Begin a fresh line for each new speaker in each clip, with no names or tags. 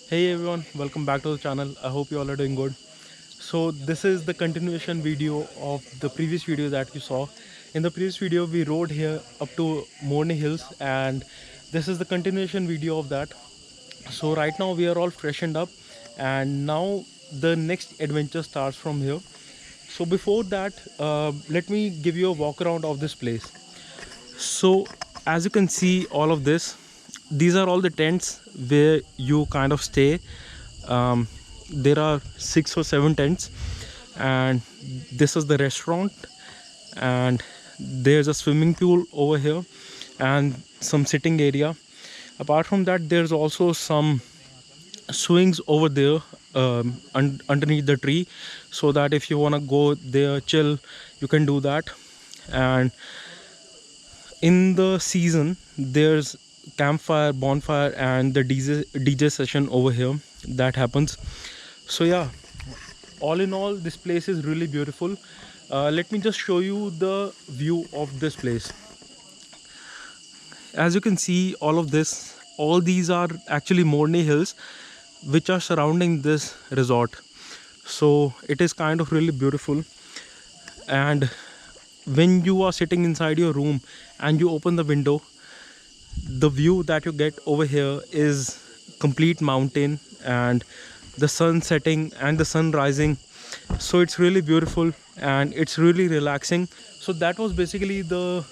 Hey everyone, welcome back to the channel. I hope you all are doing good. So this is the continuation video of the previous video that you saw. In the previous video we rode here up to Morney Hills, and this is the continuation video of that. So right now we are all freshened up, and now the next adventure starts from here. So before that, let me give you a walk around of this place. So as you can see, all of this, these are all the tents where you kind of stay. There are 6 or 7 tents, and this is the restaurant, and there's a swimming pool over here and some sitting area. Apart from that, there's also some swings over there underneath the tree, so that if you want to go there chill, you can do that. And in the season there's campfire, bonfire, and the DJ session over here that happens. So yeah, all in all, this place is really beautiful. Let me just show you the view of this place. As you can see, all these are actually Morney Hills which are surrounding this resort. So it is kind of really beautiful. And when you are sitting inside your room and you open the window, the view that you get over here is complete mountain and the sun setting and the sun rising. So it's really beautiful and it's really relaxing. So that was basically the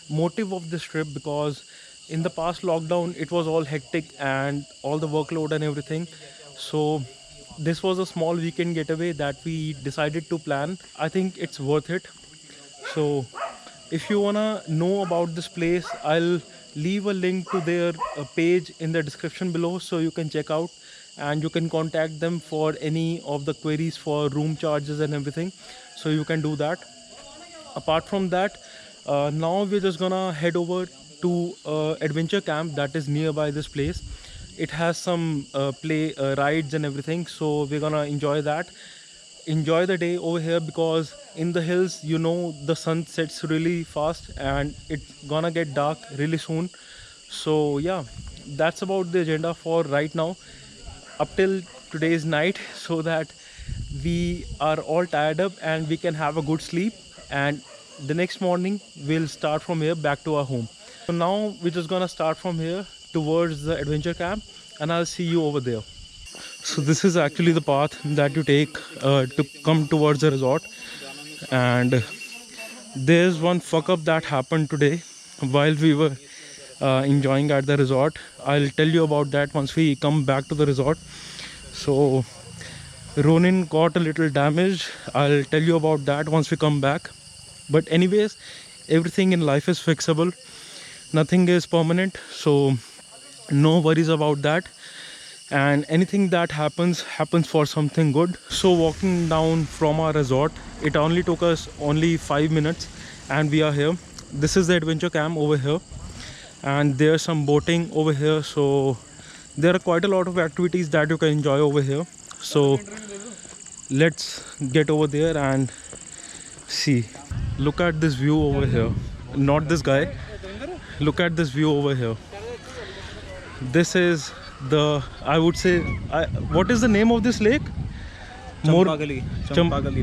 motive of this trip, because in the past lockdown it was all hectic and all the workload and everything. So this was a small weekend getaway that we decided to plan. I think it's worth it. So if you wanna know about this place, I'll leave a link to their page in the description below, so you can check out and you can contact them for any of the queries for room charges and everything. So you can do that. Apart from that, now we're just gonna head over to adventure camp that is nearby this place. It has some play rides and everything, so we're gonna enjoy the day over here, because in the hills, the sun sets really fast and it's gonna get dark really soon. So yeah, that's about the agenda for right now up till today's night, so that we are all tired up and we can have a good sleep, and the next morning we'll start from here back to our home. So now we're just gonna start from here towards the adventure camp, and I'll see you over there. So this is actually the path that you take to come towards the resort. And there's one fuck up that happened today while we were enjoying at the resort. I'll tell you about that once we come back to the resort. So Ronin got a little damage. I'll tell you about that once we come back. But anyways, everything in life is fixable. Nothing is permanent, so no worries about that. And anything that happens for something good. So walking down from our resort, it only took us 5 minutes and we are here. This is the adventure camp over here, and there's some boating over here. So there are quite a lot of activities that you can enjoy over here. So let's get over there and see. Look at this view over here. Not this guy. Look at this view over here. This is I would say, what is the name of this lake?
Champagali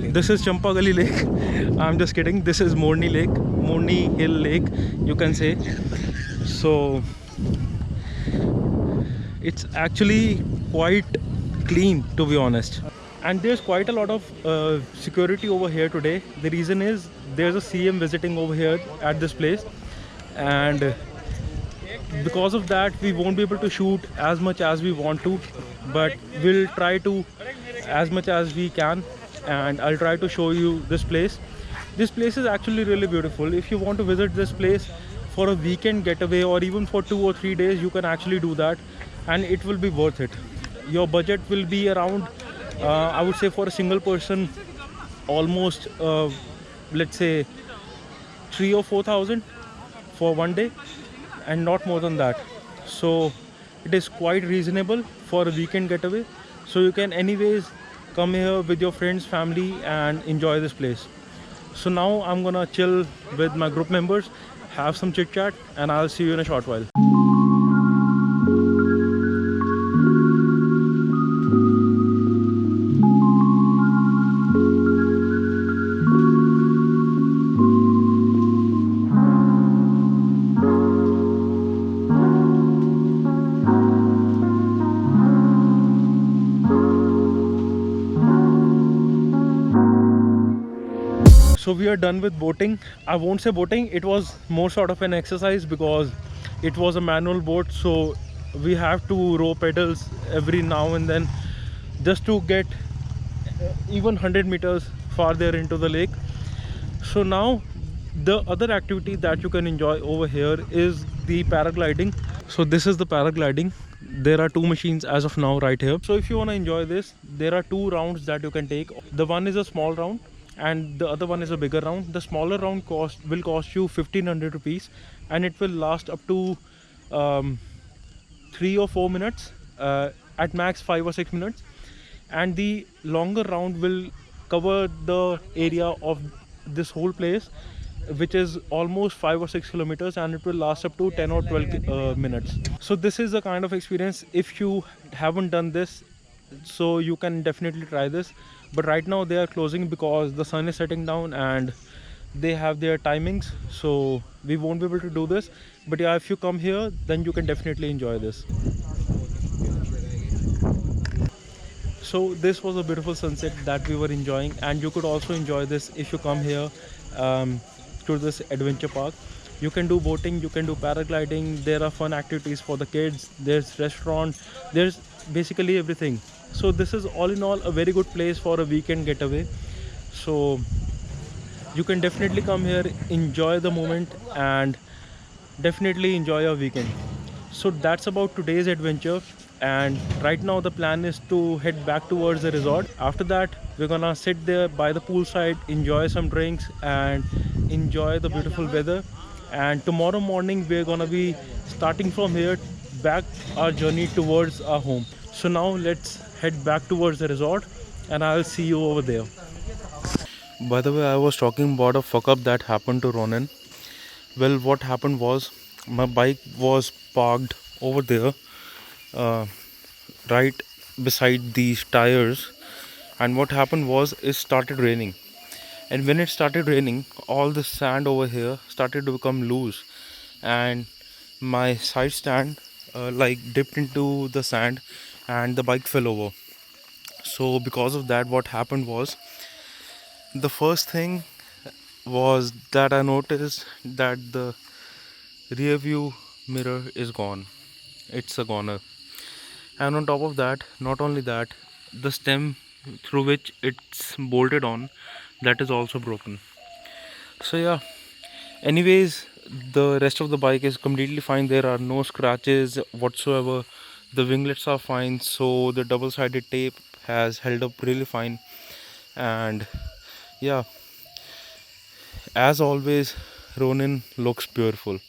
Lake.
This is Champagali Lake. I'm just kidding. This is Morney Lake, Morney Hill Lake, you can say. So it's actually quite clean, to be honest. And there's quite a lot of security over here today. The reason is there's a CM visiting over here at this place, and because of that we won't be able to shoot as much as we want to, but we'll try to as much as we can. And I'll try to show you this place. This place is actually really beautiful. If you want to visit this place for a weekend getaway or even for 2 or 3 days, you can actually do that, and it will be worth it. Your budget will be around I would say, for a single person, almost let's say 3 or 4,000 for one day, and not more than that. So it is quite reasonable for a weekend getaway. So you can anyways come here with your friends, family, and enjoy this place. So now I'm gonna chill with my group members, have some chit chat, and I'll see you in a short while. So we are done with boating. I won't say boating, it was more sort of an exercise because it was a manual boat, so we have to row pedals every now and then just to get even 100 meters farther into the lake. So now the other activity that you can enjoy over here is the paragliding. So this is the paragliding. There are two machines as of now right here. So if you want to enjoy this, there are two rounds that you can take. The one is a small round and the other one is a bigger round. The smaller round will cost you 1500 rupees, and it will last up to 3 or 4 minutes, at max 5 or 6 minutes. And the longer round will cover the area of this whole place, which is almost 5 or 6 kilometers, and it will last up to 10 or 12 minutes. So this is the kind of experience, if you haven't done this, so you can definitely try this. But right now they are closing because the sun is setting down and they have their timings, so we won't be able to do this. But yeah, if you come here, then you can definitely enjoy this. So this was a beautiful sunset that we were enjoying, and you could also enjoy this if you come here to this adventure park. You can do boating, you can do paragliding, there are fun activities for the kids, there's restaurant, there's basically everything. So this is all in all a very good place for a weekend getaway. So you can definitely come here, enjoy the moment, and definitely enjoy your weekend. So that's about today's adventure, and right now the plan is to head back towards the resort. After that, we're gonna sit there by the poolside, enjoy some drinks, and enjoy the beautiful weather. And tomorrow morning we're gonna be starting from here back our journey towards our home. So now let's head back towards the resort, and I'll see you over there. By the way, I was talking about a fuck up that happened to Ronan. Well, what happened was my bike was parked over there, uh, right beside these tires, and what happened was it started raining. And when it started raining, all the sand over here started to become loose, and my side stand like dipped into the sand, and the bike fell over. So because of that, what happened was, the first thing was that I noticed that the rear view mirror is gone. It's a goner. And on top of that, not only that, the stem through which it's bolted on, that is also broken. So yeah, anyways, the rest of the bike is completely fine. There are no scratches whatsoever. The winglets are fine, so the double-sided tape has held up really fine. And yeah, as always, Ronin looks beautiful.